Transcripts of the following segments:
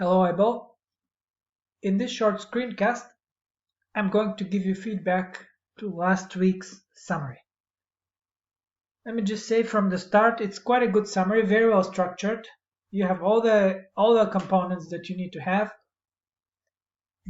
Hello, eyeball. In this short screencast, I'm going to give you feedback to last week's summary. Let me just say from the start, it's quite a good summary, very well structured. You have all the components that you need to have.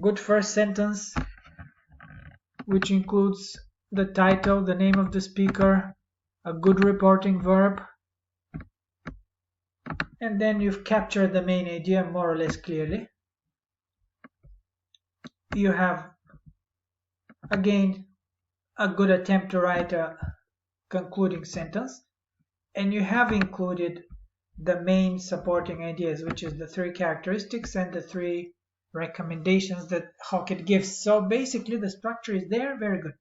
Good first sentence, which includes the title, the name of the speaker, a good reporting verb, and then you've captured the main idea more or less clearly. You have, again, a good attempt to write a concluding sentence, and you have included the main supporting ideas, which is the 3 characteristics and the 3 recommendations that Hockett gives. So basically the structure is there, very good.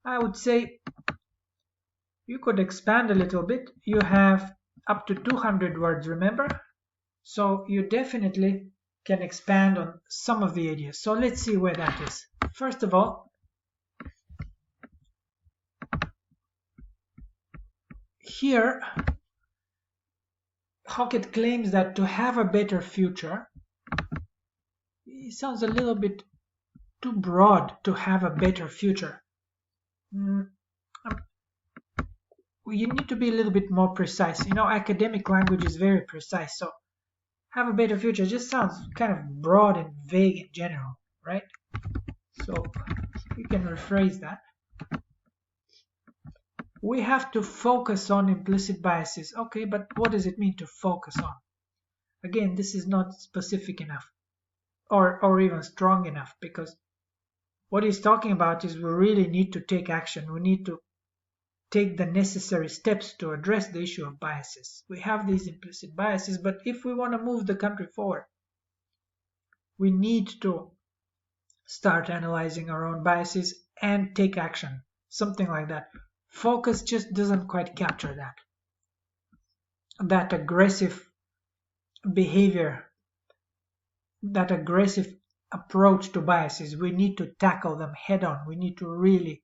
I would say you could expand a little bit. You have up to 200 words, remember? So you definitely can expand on some of the ideas. So let's see where that is. First of all, here Hockett claims that to have a better future, it sounds a little bit too broad, to have a better future. You need to be a little bit more precise. Academic language is very precise, so have a better future just sounds kind of broad and vague in general, right? So you can rephrase that. We have to focus on implicit biases. Okay, but what does it mean to focus on? Again, this is not specific enough or even strong enough, because what he's talking about is we really need to take action. We need to take the necessary steps to address the issue of biases. We have these implicit biases, but if we want to move the country forward, we need to start analyzing our own biases and take action, something like that. Focus just doesn't quite capture that aggressive behavior, that aggressive approach to biases. We need to tackle them head on. We need to really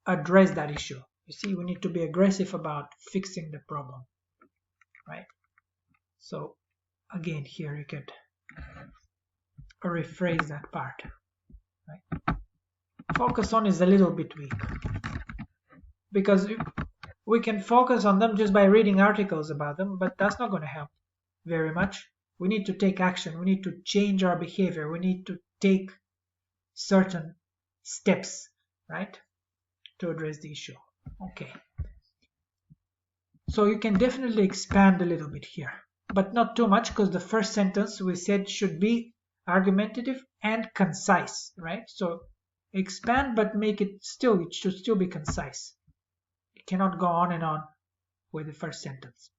address that issue. You see, we need to be aggressive about fixing the problem, right? So again, here you could rephrase that part, right? Focus on is a little bit weak, because we can focus on them just by reading articles about them, but that's not going to help very much. We need to take action. We need to change our behavior. We need to take certain steps, right, to address the issue. Okay. So you can definitely expand a little bit here, but not too much, because the first sentence we said should be argumentative and concise, right? So expand, but make it should still be concise. It cannot go on and on with the first sentence.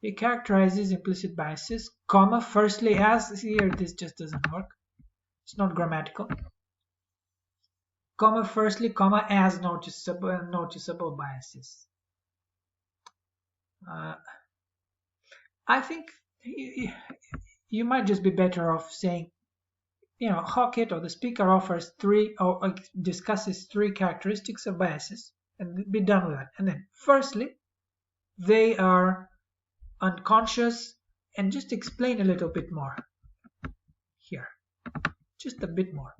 It characterizes implicit biases, comma, firstly as, here this just doesn't work. It's not grammatical. Comma, firstly, comma, as noticeable biases. I think you might just be better off saying, Hockett or the speaker offers 3 or discusses 3 characteristics of biases, and be done with that. And then, firstly, they are unconscious, and just explain a little bit more here, just a bit more,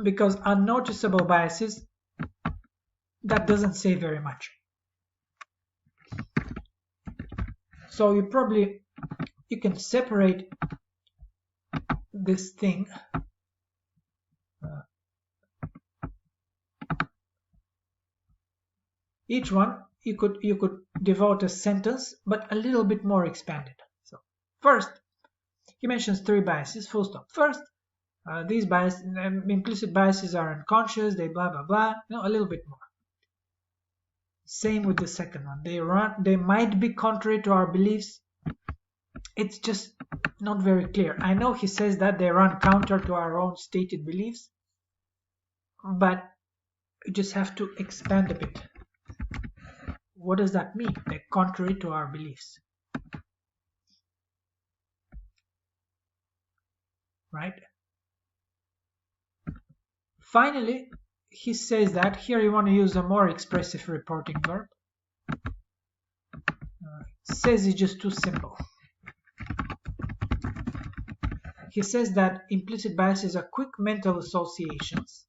because unnoticeable biases, that doesn't say very much. So you can separate this thing each one you could devote a sentence, but a little bit more expanded. So first, he mentions 3 biases, full stop. First, these implicit biases are unconscious, they blah blah blah, a little bit more. Same with the second one. They might be contrary to our beliefs. It's just not very clear. I know he says that they run counter to our own stated beliefs, but you just have to expand a bit. What does that mean? They're contrary to our beliefs, right? Finally, he says that here you want to use a more expressive reporting verb. Says it's just too simple. he says that implicit biases are quick mental associations,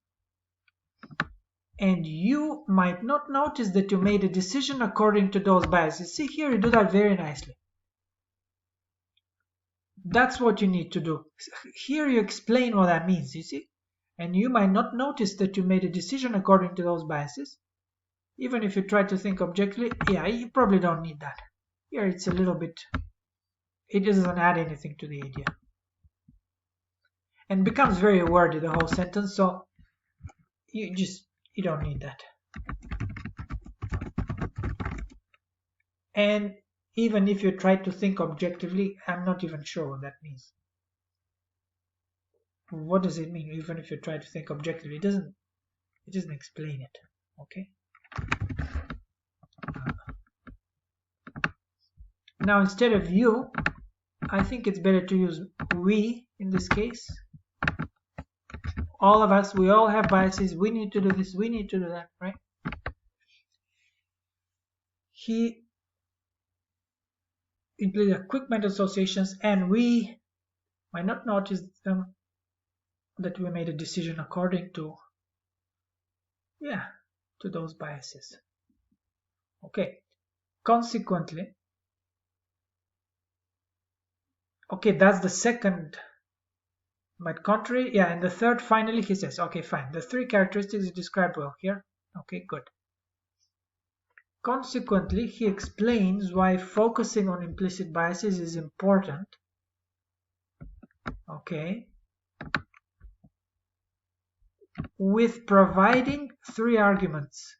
and you might not notice that you made a decision according to those biases. See here, you do that very nicely. That's what you need to do. Here you explain what that means, you see? And you might not notice that you made a decision according to those biases. Even if you try to think objectively, yeah, you probably don't need that. Here it's a little bit, it doesn't add anything to the idea. And becomes very wordy, the whole sentence, so you don't need that. And even if you try to think objectively, I'm not even sure what that means. What does it mean, even if you try to think objectively? It doesn't explain it, okay? Now instead of you, I think it's better to use we in this case. All of us, we all have biases. We need to do this, we need to do that, right? He included quick mental associations, and we might not notice them, that we made a decision according to, yeah, to those biases. Okay, consequently, okay, that's the second, but contrary, yeah, and the third, finally, he says, okay, fine, the three characteristics are described well here. Okay, good. Consequently, he explains why focusing on implicit biases is important. Okay, with providing three arguments.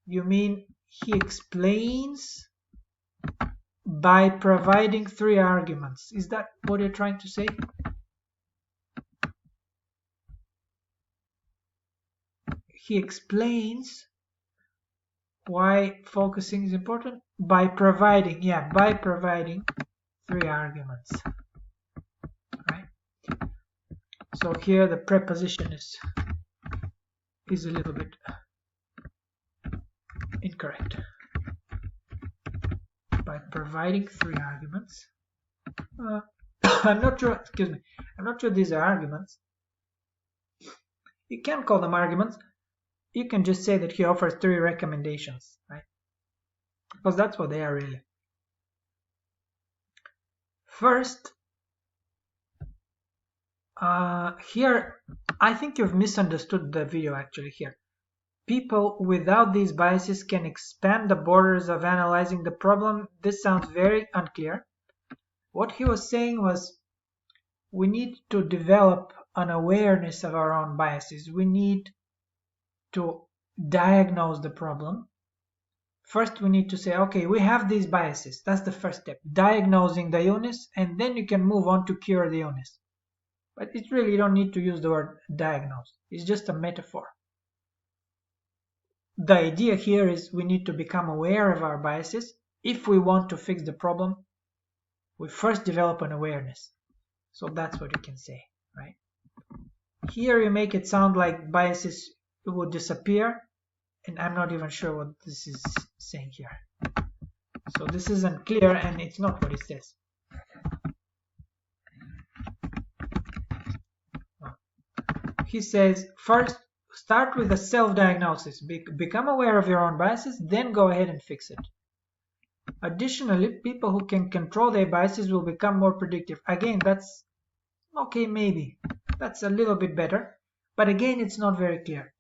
You mean he explains by providing three arguments. Is that what you're trying to say? He explains why focusing is important by providing, yeah, by providing three arguments. Right? So here the preposition is a little bit incorrect. By providing three arguments. I'm not sure, excuse me, I'm not sure these are arguments. You can call them arguments. You can just say that he offers three recommendations, right? Because that's what they are really. First, here, I think you've misunderstood the video actually here. People without these biases can expand the borders of analyzing the problem. This sounds very unclear. What he was saying was, we need to develop an awareness of our own biases. We need to diagnose the problem. First, we need to say, okay, we have these biases. That's the first step, diagnosing the illness, and then you can move on to cure the illness. But it's really, you don't need to use the word diagnose. It's just a metaphor. The idea here is we need to become aware of our biases. If we want to fix the problem, we first develop an awareness. So that's what you can say, right? Here you make it sound like biases would disappear, and I'm not even sure what this is saying here. So this isn't clear, and it's not what it says. He says, first, start with a self-diagnosis. Become aware of your own biases, then go ahead and fix it. Additionally, people who can control their biases will become more predictive. Again, that's okay, maybe. That's a little bit better. But again, it's not very clear.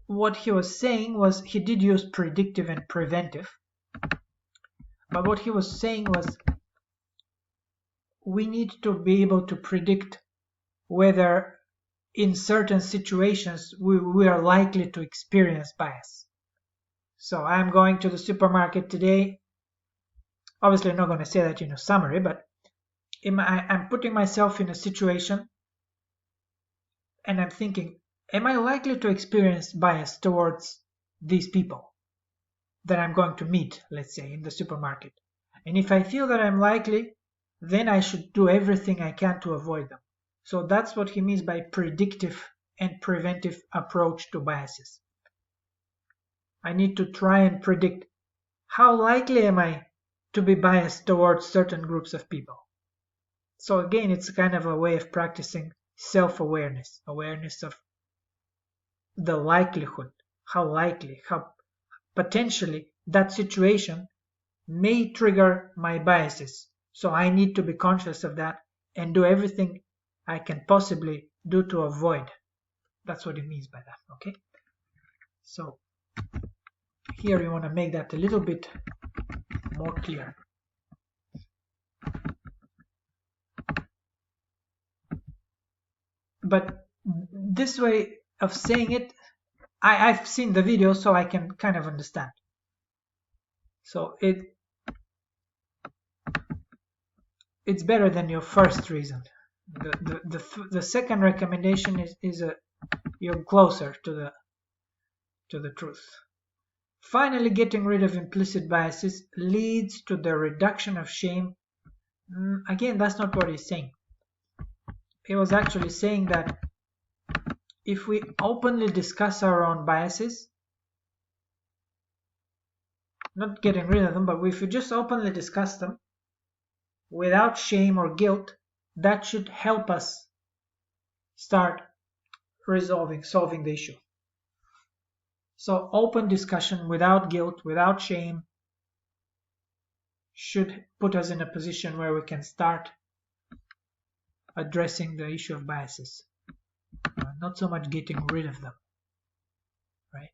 What he was saying was, he did use predictive and preventive. But what he was saying was, we need to be able to predict whether in certain situations we are likely to experience bias. So I'm going to the supermarket today. Obviously, I'm not going to say that in a summary, but I'm putting myself in a situation and I'm thinking, am I likely to experience bias towards these people that I'm going to meet, let's say, in the supermarket? And if I feel that I'm likely, then I should do everything I can to avoid them. So that's what he means by predictive and preventive approach to biases. I need to try and predict, how likely am I to be biased towards certain groups of people? So again, it's kind of a way of practicing self-awareness, awareness of the likelihood, how likely, how potentially that situation may trigger my biases. So I need to be conscious of that and do everything I can possibly do to avoid. That's what it means by that, okay? So here you want to make that a little bit more clear. But this way of saying it, I've seen the video, so I can kind of understand. So it's better than your first reason. The second recommendation is you're closer to the truth. Finally, getting rid of implicit biases leads to the reduction of shame. Again, that's not what he's saying. He was actually saying that if we openly discuss our own biases, not getting rid of them, but if we just openly discuss them without shame or guilt, that should help us start solving the issue. So open discussion without guilt, without shame, should put us in a position where we can start addressing the issue of biases, not so much getting rid of them, right?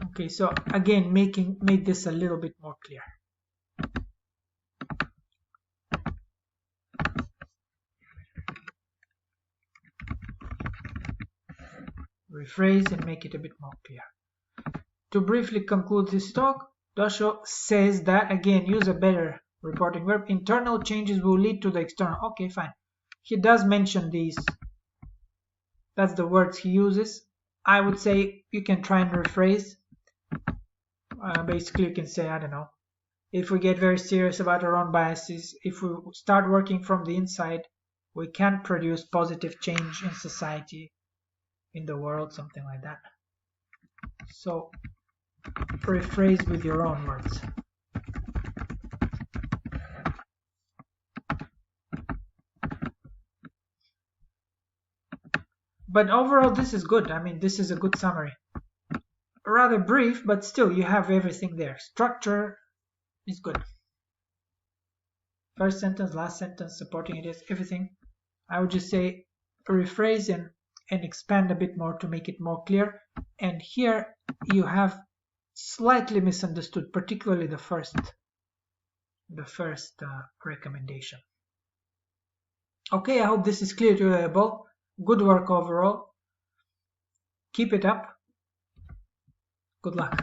Okay, so again, make this a little bit more clear. Rephrase and make it a bit more clear. To briefly conclude this talk, Dosho says that, again, use a better reporting verb, internal changes will lead to the external. Okay, fine. He does mention these. That's the words he uses. I would say you can try and rephrase. Basically, you can say, I don't know, if we get very serious about our own biases, if we start working from the inside, we can produce positive change in society, in the world, something like that. So rephrase with your own words. But overall, this is good. I mean, this is a good summary. Rather brief, but still you have everything there. Structure is good. First sentence, last sentence, supporting it is everything. I would just say rephrase and expand a bit more to make it more clear. And here you have slightly misunderstood, particularly the first recommendation. Okay, I hope this is clear to you both. Good work overall. Keep it up. Good luck.